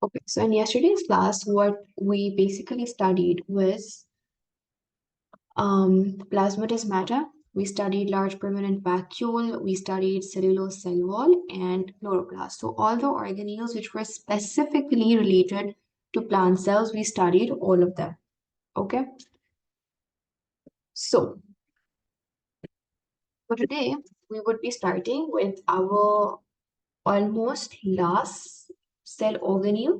Okay, so in yesterday's class, what we basically studied was plasmatismata. We studied large permanent vacuole, we studied cellulose cell wall, and chloroplast. So all the organelles which were specifically related to plant cells, we studied all of them. Okay, so for today, we would be starting with our almost last cell organelle,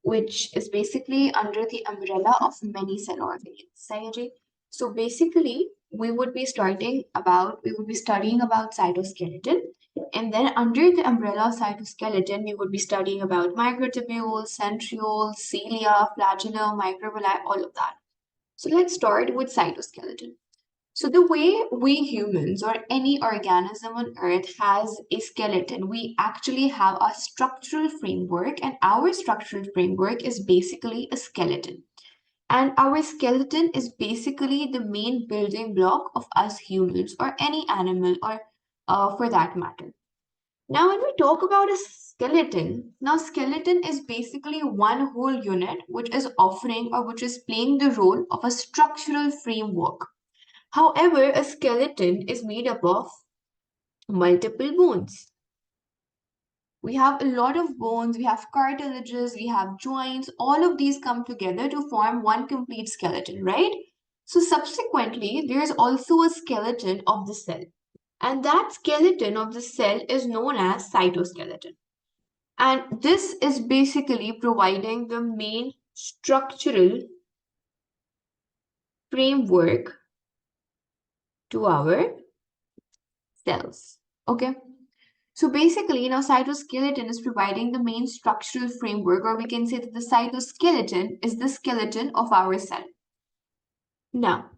which is basically under the umbrella of many cell organelles. Sayaji? So basically, we would be studying about cytoskeleton, and then under the umbrella of cytoskeleton, we would be studying about microtubules, centrioles, cilia, flagella, microvilli, all of that. So let's start with cytoskeleton. So the way we humans or any organism on earth has a skeleton, we actually have a structural framework, and our structural framework is basically a skeleton. And our skeleton is basically the main building block of us humans or any animal or for that matter. Now, when we talk about a skeleton, now skeleton is basically one whole unit which is offering or which is playing the role of a structural framework. However, a skeleton is made up of multiple bones. We have a lot of bones, we have cartilages, we have joints, all of these come together to form one complete skeleton, right? So subsequently, there is also a skeleton of the cell. And that skeleton of the cell is known as cytoskeleton. And this is basically providing the main structural framework to our cells. Okay. So basically, now cytoskeleton is providing the main structural framework, or we can say that the cytoskeleton is the skeleton of our cell. Now,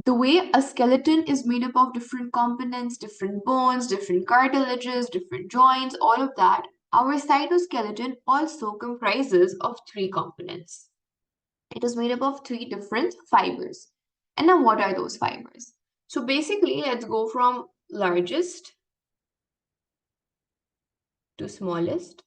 the way a skeleton is made up of different components, different bones, different cartilages, different joints, all of that, our cytoskeleton also comprises of three components. It is made up of three different fibers. And now, what are those fibers? So basically, let's go from largest to smallest.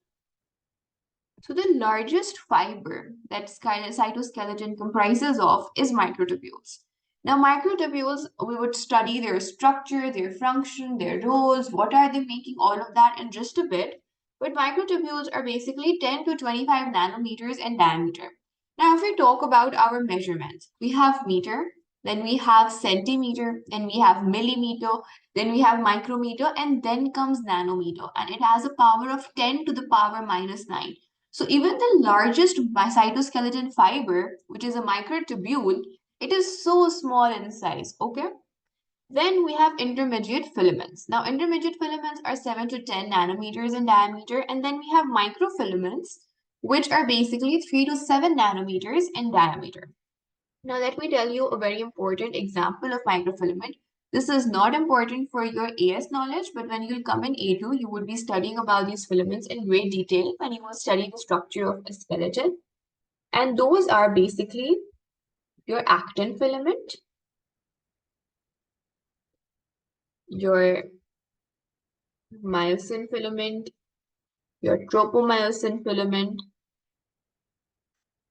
So the largest fiber that cytoskeleton comprises of is microtubules. Now microtubules, we would study their structure, their function, their roles, what are they making, all of that in just a bit. But microtubules are basically 10 to 25 nanometers in diameter. Now if we talk about our measurements, we have meter, then we have centimeter, then we have millimeter, then we have micrometer, and then comes nanometer, and it has a power of 10 to the power minus 9. So even the largest cytoskeleton fiber, which is a microtubule, it is so small in size, okay? Then we have intermediate filaments. Now intermediate filaments are 7 to 10 nanometers in diameter, and then we have microfilaments, which are basically 3 to 7 nanometers in diameter. Now let me tell you a very important example of microfilament. This is not important for your AS knowledge, but when you'll come in A2, you would be studying about these filaments in great detail when you will study the structure of a skeleton. And those are basically your actin filament, your myosin filament, your tropomyosin filament,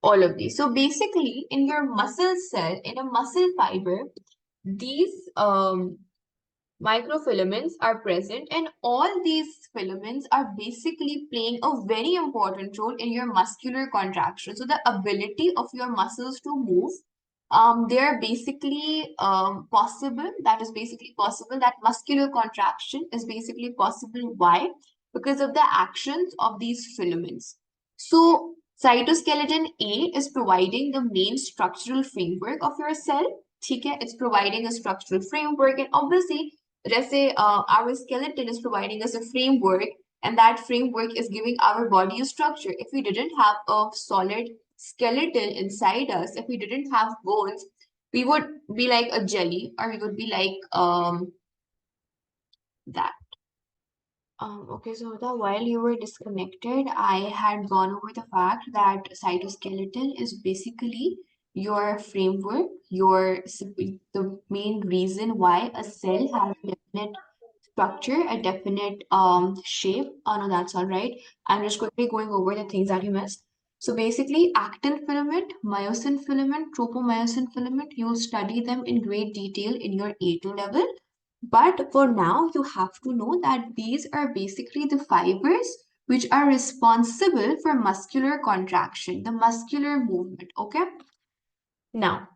all of these. So basically, in your muscle cell, in a muscle fiber, these microfilaments are present, and all these filaments are basically playing a very important role in your muscular contraction. So the ability of your muscles to move, they're basically possible. That is basically possible. That muscular contraction is basically possible. Why? Because of the actions of these filaments. So cytoskeleton A is providing the main structural framework of your cell. Okay, it's providing a structural framework, and obviously जैसे our skeleton is providing us a framework, and that framework is giving our body a structure. If we didn't have a solid skeleton inside us, if we didn't have bones, we would be like a jelly, or we would be like that. Okay, so while you were disconnected, I had gone over the fact that cytoskeleton is basically your framework, the main reason why a cell has a definite structure, a definite shape. Oh no, that's all right. I'm just quickly going over the things that you missed. So basically, actin filament, myosin filament, tropomyosin filament, you'll study them in great detail in your A2 level. But for now, you have to know that these are basically the fibers which are responsible for muscular contraction, the muscular movement. Okay. Now,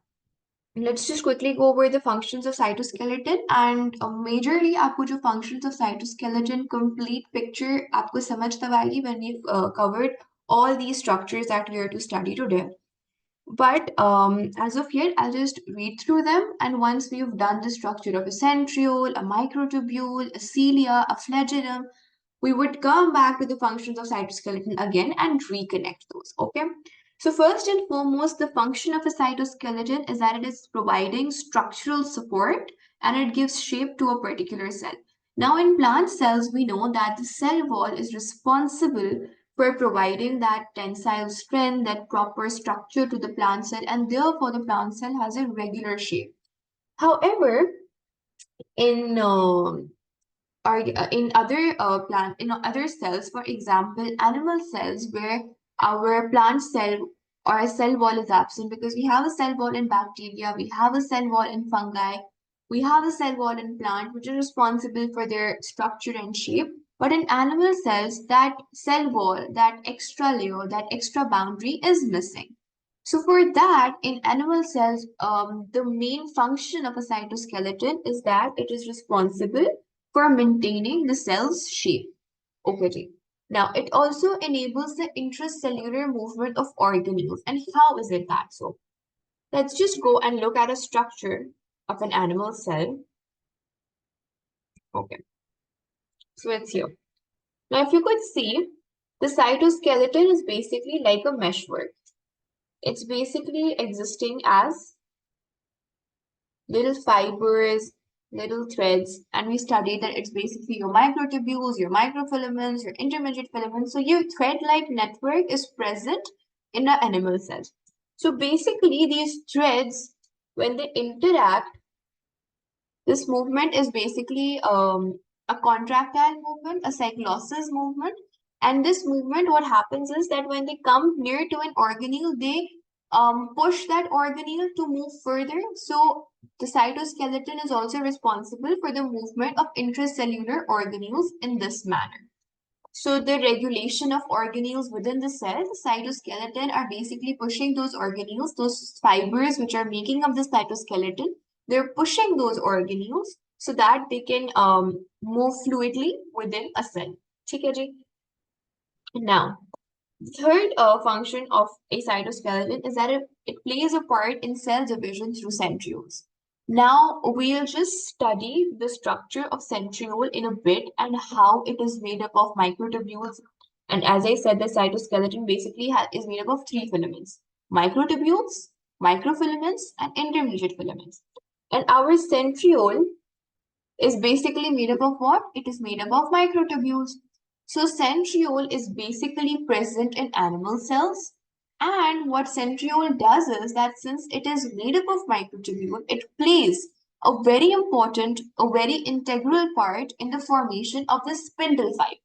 let's just quickly go over the functions of cytoskeleton and majorly आपको जो functions of cytoskeleton complete picture आपको समझ तब आएगी when we've covered all these structures that we are to study today. But as of yet, I'll just read through them. And once we've done the structure of a centriole, a microtubule, a cilia, a flagellum, we would come back to the functions of cytoskeleton again and reconnect those. Okay. So first and foremost, the function of a cytoskeleton is that it is providing structural support and it gives shape to a particular cell. Now, in plant cells, we know that the cell wall is responsible for providing that tensile strength, that proper structure to the plant cell, and therefore the plant cell has a regular shape. However, in in other cells, for example, animal cells, where our plant cell or a cell wall is absent, because we have a cell wall in bacteria, we have a cell wall in fungi, we have a cell wall in plant, which is responsible for their structure and shape. But in animal cells, that cell wall, that extra layer, that extra boundary is missing. So for that, in animal cells, the main function of a cytoskeleton is that it is responsible for maintaining the cell's shape. Okay. Now, it also enables the intracellular movement of organelles. And how is it that so? Let's just go and look at a structure of an animal cell. Okay. So it's here. Now, if you could see, the cytoskeleton is basically like a meshwork. It's basically existing as little fibers, little threads, and we studied that it's basically your microtubules, your microfilaments, your intermediate filaments. So your thread-like network is present in the animal cells. So basically these threads, when they interact, this movement is basically a contractile movement, a cyclosis movement. And this movement, what happens is that when they come near to an organelle, they push that organelle to move further. So the cytoskeleton is also responsible for the movement of intracellular organelles in this manner. So the regulation of organelles within the cell, the cytoskeleton are basically pushing those organelles, those fibers which are making up the cytoskeleton. They're pushing those organelles so that they can move fluidly within a cell. ठीक है जी? Now, the third function of a cytoskeleton is that it plays a part in cell division through centrioles. Now, we'll just study the structure of centriole in a bit and how it is made up of microtubules. And as I said, the cytoskeleton basically is made up of three filaments: microtubules, microfilaments, and intermediate filaments. And our centriole is basically made up of what? It is made up of microtubules. So centriole is basically present in animal cells. And what centriole does is that since it is made up of microtubule, it plays a very important, a very integral part in the formation of the spindle fiber.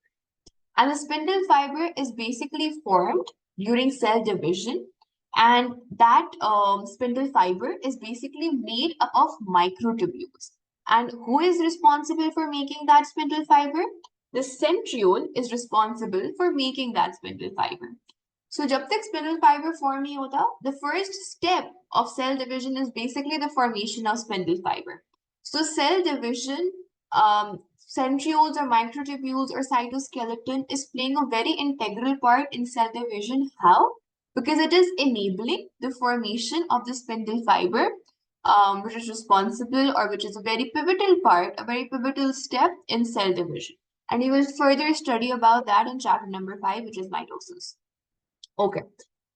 And the spindle fiber is basically formed during cell division. And that spindle fiber is basically made up of microtubules. And who is responsible for making that spindle fiber? The centriole is responsible for making that spindle fiber. So जब तक spindle fiber form नहीं होता, the first step of cell division is basically the formation of spindle fiber. So cell division, centrioles or microtubules or cytoskeleton is playing a very integral part in cell division. How? Because it is enabling the formation of the spindle fiber, which is responsible or which is a very pivotal part, a very pivotal step in cell division. And you will further study about that in chapter number 5, which is mitosis. Okay.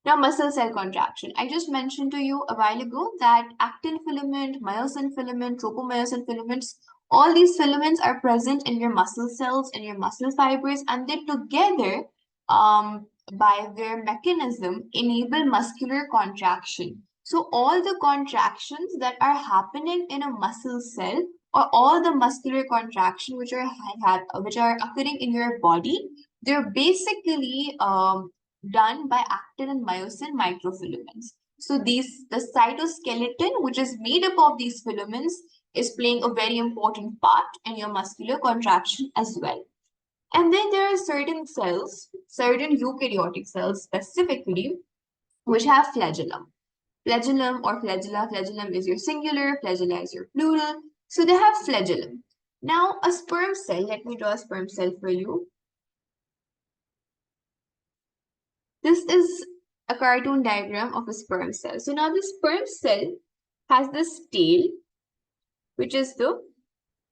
Now, muscle cell contraction. I just mentioned to you a while ago that actin filament, myosin filament, tropomyosin filaments, all these filaments are present in your muscle cells, in your muscle fibers, and they together, by their mechanism, enable muscular contraction. So all the contractions that are happening in a muscle cell or all the muscular contraction which are occurring in your body, they're basically done by actin and myosin microfilaments. So the cytoskeleton, which is made up of these filaments, is playing a very important part in your muscular contraction as well. And then there are certain cells, certain eukaryotic cells specifically, which have flagellum. Flagellum or flagella, flagellum is your singular, flagella is your plural. So they have flagellum. Now a sperm cell, let me draw a sperm cell for you. This is a cartoon diagram of a sperm cell. So now the sperm cell has this tail, which is the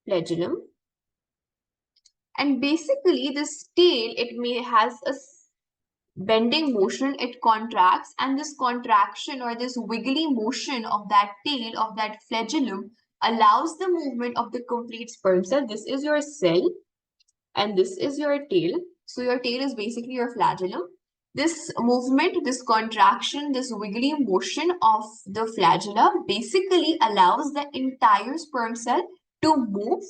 flagellum. And basically this tail, has a bending motion, it contracts, and this contraction or this wiggly motion of that tail, of that flagellum, allows the movement of the complete sperm cell. This is your cell, and this is your tail. So your tail is basically your flagellum. This movement, this contraction, this wiggly motion of the flagella basically allows the entire sperm cell to move.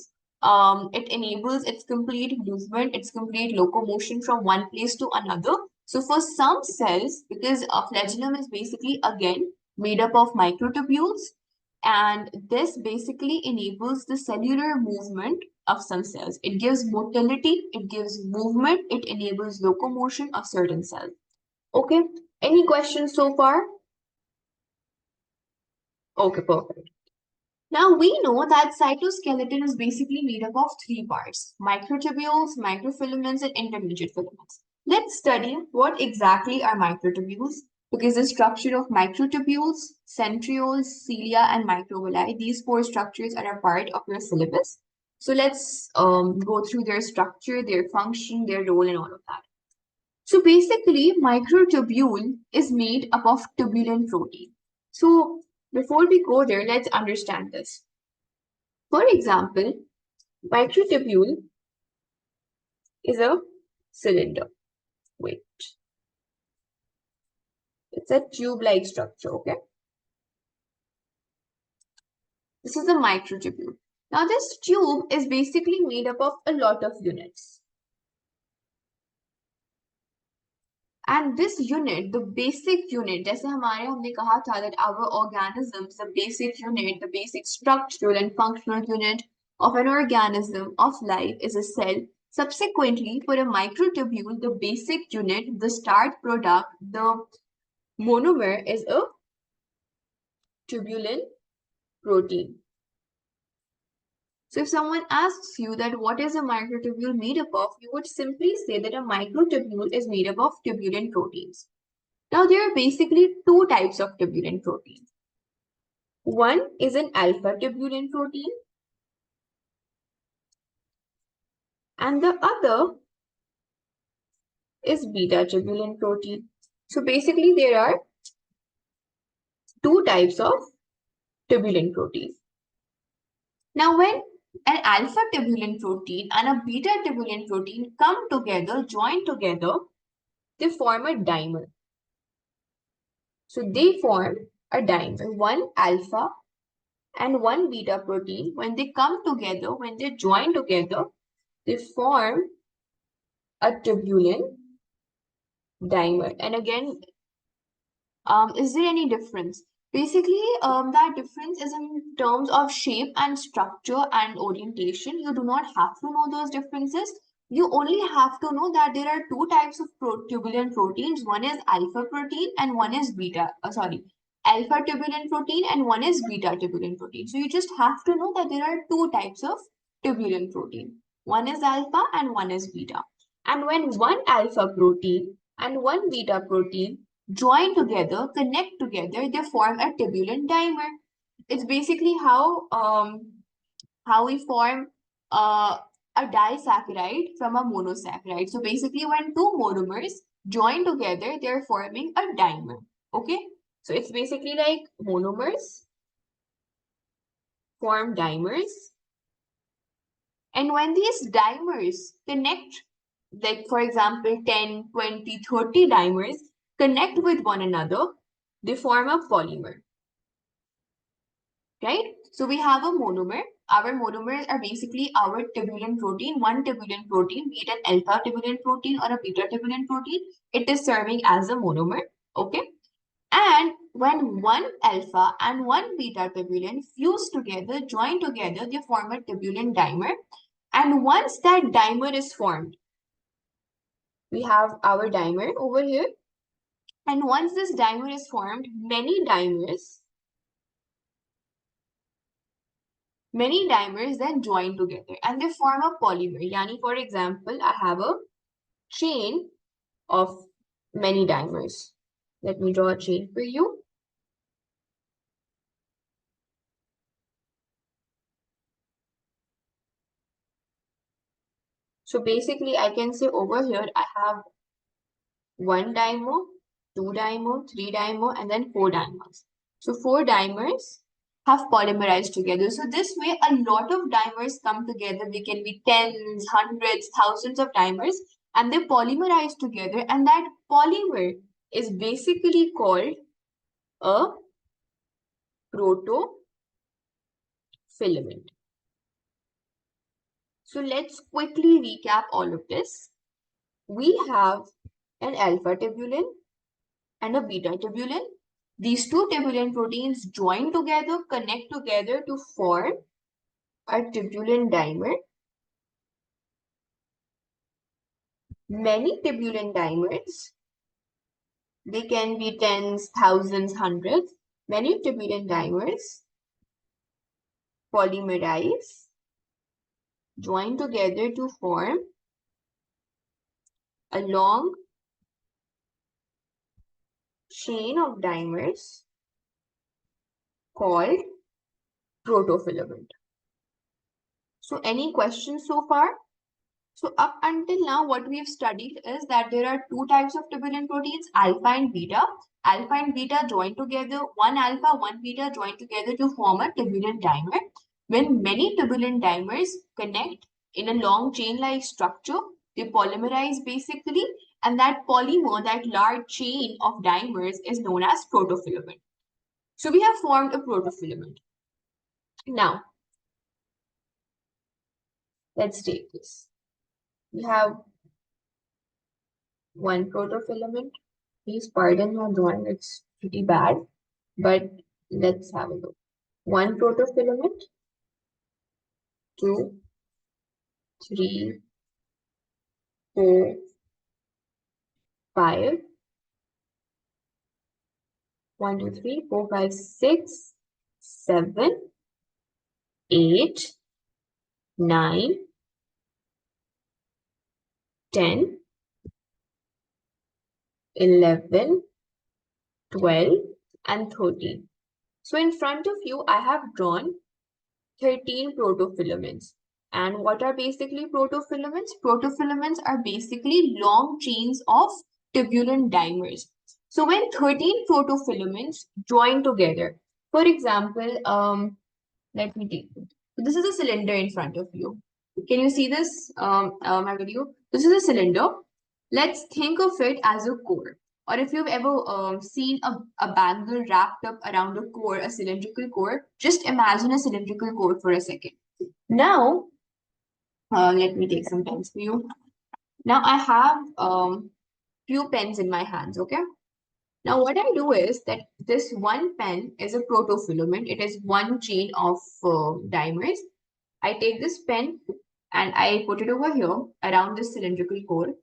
It enables its complete movement, its complete locomotion from one place to another. So for some cells, because a flagellum is basically again made up of microtubules, and this basically enables the cellular movement of some cells. It gives motility, it gives movement, it enables locomotion of certain cells. Okay, any questions so far? Okay, perfect. Now we know that cytoskeleton is basically made up of three parts: microtubules, microfilaments, and intermediate filaments. Let's study what exactly are microtubules, because the structure of microtubules, centrioles, cilia, and microvilli, these four structures are a part of your syllabus. So let's go through their structure, their function, their role, and all of that. So basically, microtubule is made up of tubulin protein. So before we go there, let's understand this. For example, microtubule is a cylinder. Wait. It's a tube-like structure, okay? This is a microtubule. Now this tube is basically made up of a lot of units. And this unit, the basic unit, जैसे हमने कहा था that our organisms, the basic unit, the basic structural and functional unit of an organism of life is a cell. Subsequently, for a microtubule, the basic unit, the start product, the monomer is a tubulin protein. So if someone asks you that what is a microtubule made up of, you would simply say that a microtubule is made up of tubulin proteins. Now, there are basically two types of tubulin protein. One is an alpha tubulin protein, and the other is beta tubulin protein. So basically, there are two types of tubulin protein. Now, when an alpha tubulin protein and a beta tubulin protein come together, join together, they form a dimer. So they form a dimer, one alpha and one beta protein. When they come together, when they join together, they form a tubulin dimer. And again, is there any difference? Basically, that difference is in terms of shape and structure and orientation. You do not have to know those differences. You only have to know that there are two types of tubulin proteins. One is alpha protein and one is alpha tubulin protein and one is beta tubulin protein. So you just have to know that there are two types of tubulin protein. One is alpha and one is beta. And when one alpha protein and one beta protein join together, connect together, they form a tubulin dimer. It's basically how we form a disaccharide from a monosaccharide. So basically, when two monomers join together, they're forming a dimer. Okay, so it's basically like monomers form dimers, and when these dimers connect, like for example 10, 20, 30 dimers connect with one another, they form a polymer, right? So we have a monomer. Our monomers are basically our tubulin protein, one tubulin protein, be it an alpha tubulin protein or a beta tubulin protein. It is serving as a monomer. Okay. And when one alpha and one beta tubulin fuse together, join together, they form a tubulin dimer. And once that dimer is formed, we have our dimer over here. And once this dimer is formed, many dimers then join together and they form a polymer. Yani, for example, I have a chain of many dimers. Let me draw a chain for you. So basically, I can say over here, I have one dimer, two dimer, three dimer, and then four dimers. So four dimers have polymerized together. So this way, a lot of dimers come together. They can be tens, hundreds, thousands of dimers, and they polymerize together. And that polymer is basically called a protofilament. So let's quickly recap all of this. We have an alpha tubulin and a beta tubulin. These two tubulin proteins join together, connect together to form a tubulin dimer. Many tubulin dimers, they can be tens, thousands, hundreds. Many tubulin dimers polymerize, join together to form a long chain of dimers called protofilament. So any questions so far? So up until now, what we've studied is that there are two types of tubulin proteins, alpha and beta. Alpha and beta join together, one alpha, one beta join together to form a tubulin dimer. When many tubulin dimers connect in a long chain-like structure, they polymerize basically, and that polymer, that large chain of dimers is known as protofilament. So we have formed a protofilament. Now, let's take this. We have one protofilament. Please pardon my drawing, it's pretty bad, but let's have a look. One protofilament, two, three, four, five, 1, 2, 3, 4, 5, 6, 7, 8, 9, 10, 11, 12, and 13. So in front of you, I have drawn 13 protofilaments. And what are basically protofilaments? Protofilaments are basically long chains of tubulin dimers. So when 13 protofilaments join together, for example, let me take it. So this is a cylinder in front of you. Can you see this, my video? This is a cylinder. Let's think of it as a core. Or if you've ever seen a bangle wrapped up around a core, a cylindrical core, just imagine a cylindrical core for a second. Now, let me take some pens for you. Now I have few pens in my hands, okay? Now what I do is that this one pen is a protofilament. It is one chain of dimers. I take this pen and I put it over here around this cylindrical core.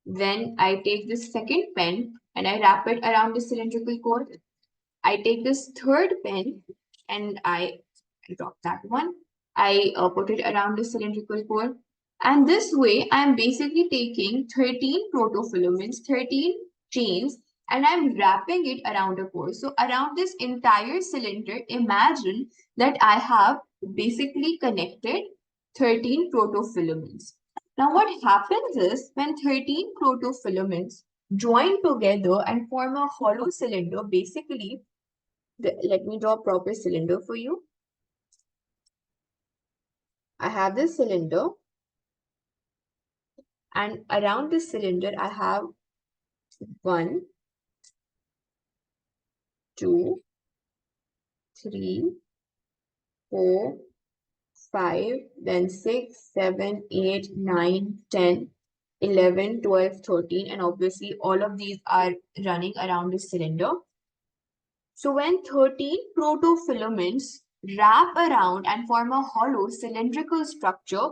Then I take this second pen and I wrap it around the cylindrical core. I take this third pen and I drop that one. I put it around the cylindrical core. And this way, I'm basically taking 13 protofilaments, 13 chains, and I'm wrapping it around a core. So around this entire cylinder, imagine that I have basically connected 13 protofilaments. Now what happens is when 13 protofilaments join together and form a hollow cylinder, basically, let me draw a proper cylinder for you. I have this cylinder and around this cylinder I have 1, 2, 3, 4, 5, then 6, 7, 8, 9, 10, 11, 12, 13, and obviously all of these are running around the cylinder. So when 13 protofilaments wrap around and form a hollow cylindrical structure,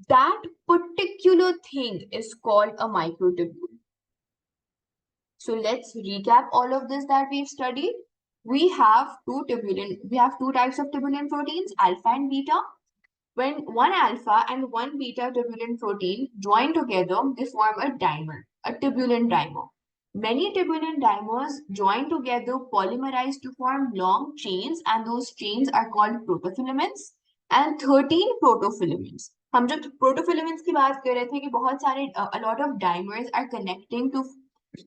that particular thing is called a microtubule. So let's recap all of this that we've studied. We have two types of tubulin proteins, alpha and beta. When one alpha and one beta tubulin protein join together, they form a dimer, a tubulin dimer. Many tubulin dimers join together, polymerize to form long chains, and those chains are called protofilaments. And 13 protofilaments. हम जब protofilaments की बात कर रहे थे कि बहुत सारे a lot of dimers are connecting to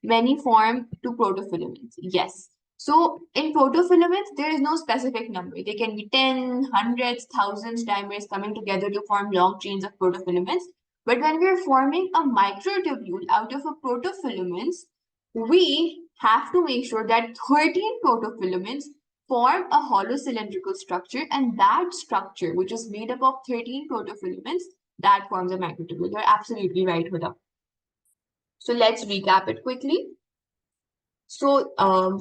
many form to protofilaments. Yes. So in protofilaments, there is no specific number. They can be 10, hundreds, thousands dimers coming together to form long chains of protofilaments. But when we're forming a microtubule out of a protofilaments, we have to make sure that 13 protofilaments form a hollow cylindrical structure, and that structure, which is made up of 13 protofilaments, that forms a microtubule. You're absolutely right, Huda. So let's recap it quickly. So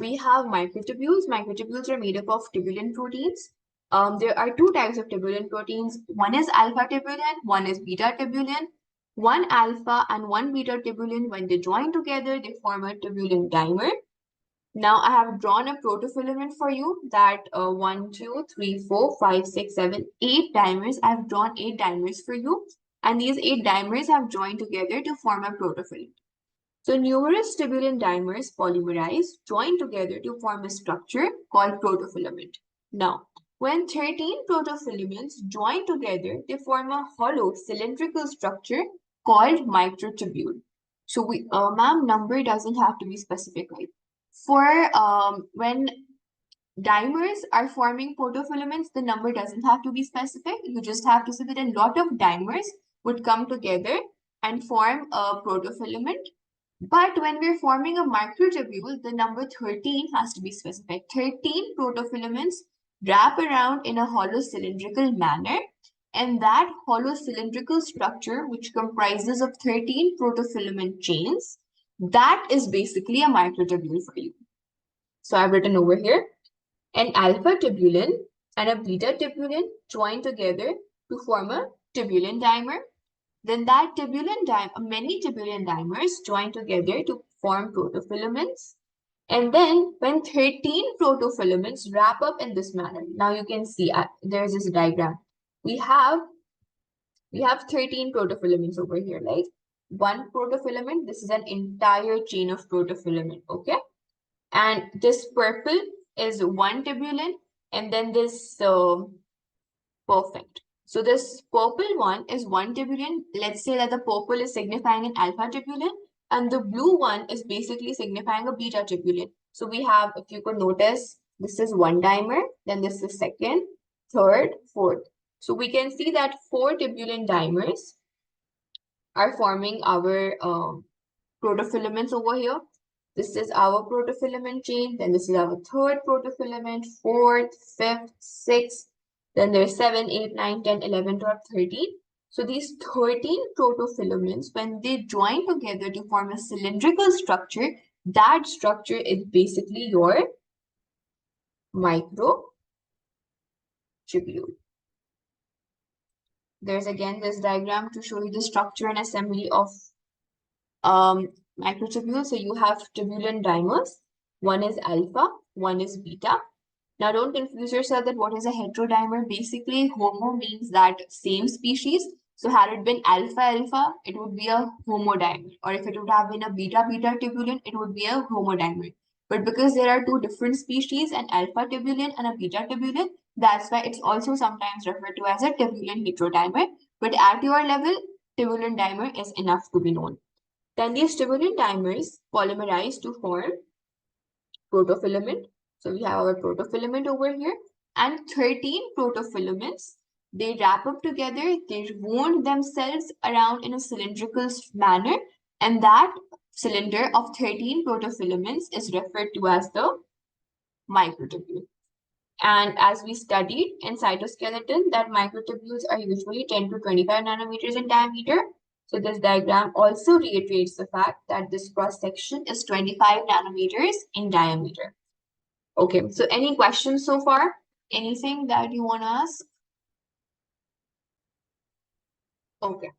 we have microtubules. Microtubules are made up of tubulin proteins. There are two types of tubulin proteins. One is alpha tubulin, one is beta tubulin. One alpha and one beta tubulin, when they join together, they form a tubulin dimer. Now I have drawn a protofilament for you that 1, 2, 3, 4, 5, 6, 7, 8 dimers. I have drawn 8 dimers for you. And these 8 dimers have joined together to form a protofilament. So numerous tubulin dimers polymerize, join together to form a structure called protofilament. Now, when 13 protofilaments join together, they form a hollow cylindrical structure called microtubule. So ma'am, number doesn't have to be specific, right? For when dimers are forming protofilaments, the number doesn't have to be specific. You just have to say that a lot of dimers would come together and form a protofilament. But when we're forming a microtubule, the number 13 has to be specific. 13 protofilaments wrap around in a hollow cylindrical manner, and that hollow cylindrical structure, which comprises of 13 protofilament chains, that is basically a microtubule for you. So I've written over here, an alpha tubulin and a beta tubulin join together to form a tubulin dimer. Then that many tubulin dimers join together to form protofilaments. And then when 13 protofilaments wrap up in this manner, now you can see there's this diagram. We have 13 protofilaments over here, right? One protofilament, this is an entire chain of protofilament, okay? And this purple is one tubulin, and then this perfect. So this purple one is one tubulin. Let's say that the purple is signifying an alpha tubulin, and the blue one is basically signifying a beta tubulin. So we have, if you could notice, this is one dimer, then this is second, third, fourth. So we can see that 4 tubulin dimers are forming our protofilaments over here. This is our protofilament chain, then this is our third protofilament, fourth, fifth, sixth, then there's 7, 8, 9, 10, 11, 12, 13. So these 13 protofilaments, when they join together to form a cylindrical structure, that structure is basically your microtubule. There's again this diagram to show you the structure and assembly of microtubules. So you have tubulin dimers. One is alpha, one is beta. Now don't confuse yourself that what is a heterodimer. Basically, homo means that same species. So had it been alpha alpha, it would be a homodimer. Or if it would have been a beta beta tubulin, it would be a homodimer. But because there are two different species, an alpha tubulin and a beta tubulin, that's why it's also sometimes referred to as a tubulin heterodimer. But at your level, tubulin dimer is enough to be known. Then these tubulin dimers polymerize to form protofilament. So we have our protofilament over here, and 13 protofilaments. They wrap up together, they wound themselves around in a cylindrical manner, and that cylinder of 13 protofilaments is referred to as the microtubule. And as we studied in cytoskeleton, that microtubules are usually 10 to 25 nanometers in diameter. So this diagram also reiterates the fact that this cross section is 25 nanometers in diameter. Okay, so any questions so far? Anything that you want to ask? Okay,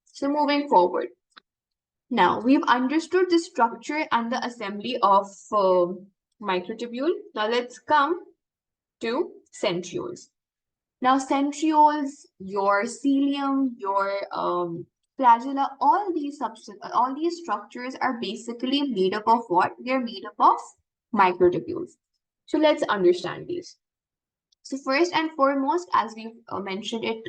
so moving forward. Now, we've understood the structure and the assembly of microtubule. Now, let's come to centrioles. Now, centrioles, your cilium, your flagella, all these structures are basically made up of what? They're made up of microtubules. So let's understand these. So first and foremost, as we've mentioned it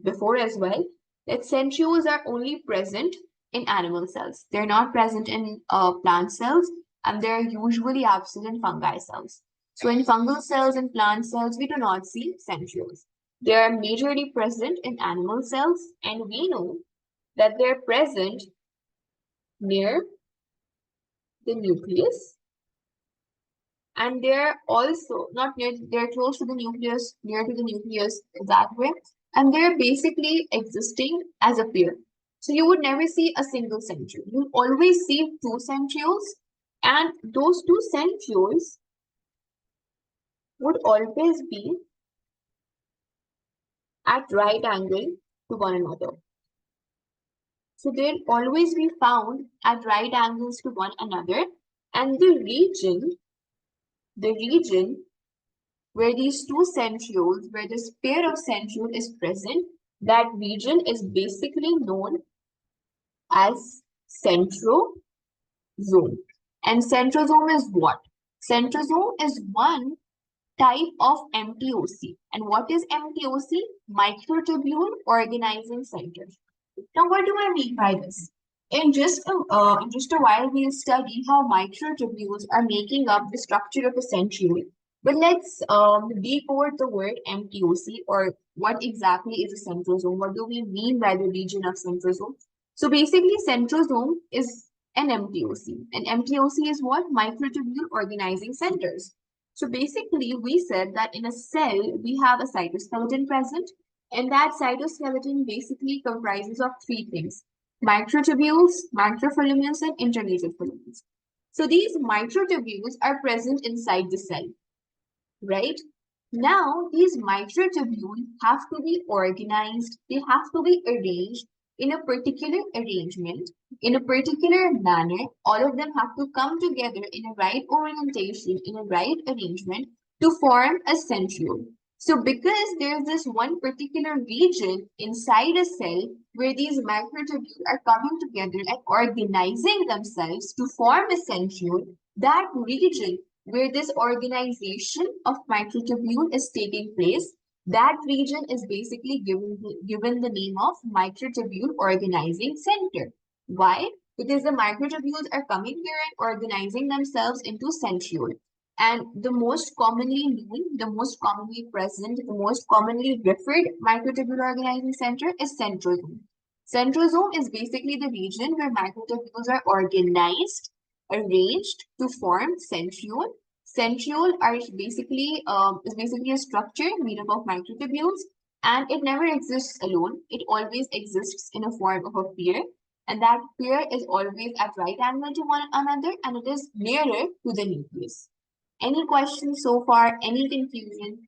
before as well, that centrioles are only present in animal cells. They're not present in plant cells, and they're usually absent in fungi cells. So in fungal cells and plant cells, we do not see centrioles. They are majorly present in animal cells, and we know that they're present near the nucleus, and they're also not near, they're close to the nucleus, near to the nucleus that way, and they're basically existing as a pair. So you would never see a single centriole. You always see two centrioles, and those two centrioles would always be at right angle to one another. So they'll always be found at right angles to one another, and the region where these two centrioles, where this pair of centriole is present, that region is basically known as centrosome. And centrosome is what? Centrosome is one type of MTOC. And what is MTOC? Microtubule organizing center. Now, what do I mean by this? In just a while, we'll study how microtubules are making up the structure of a centriole. But let's decode the word MTOC, or what exactly is a centrosome. What do we mean by the region of centrosome? So basically, centrosome is an MTOC. And MTOC is what? Microtubule organizing centers. So basically, we said that in a cell, we have a cytoskeleton present, and that cytoskeleton basically comprises of three things: microtubules, microfilaments, and intermediate filaments. So these microtubules are present inside the cell, right? Now, these microtubules have to be organized, they have to be arranged in a particular arrangement, in a particular manner. All of them have to come together in a right orientation, in a right arrangement to form a centriole. So because there's this one particular region inside a cell where these microtubules are coming together and organizing themselves to form a centriole, that region where this organization of microtubule is taking place, that region is basically given the name of microtubule organizing center. Why? Because the microtubules are coming here and organizing themselves into centriole. And the most commonly known, the most commonly present, the most commonly referred microtubule organizing center is centrosome. Centrosome is basically the region where microtubules are organized, arranged to form centriole. Centriole is basically a structure made up of microtubules, and it never exists alone. It always exists in a form of a pair, and that pair is always at right angle to one another, and it is nearer to the nucleus. Any questions so far? Any confusion?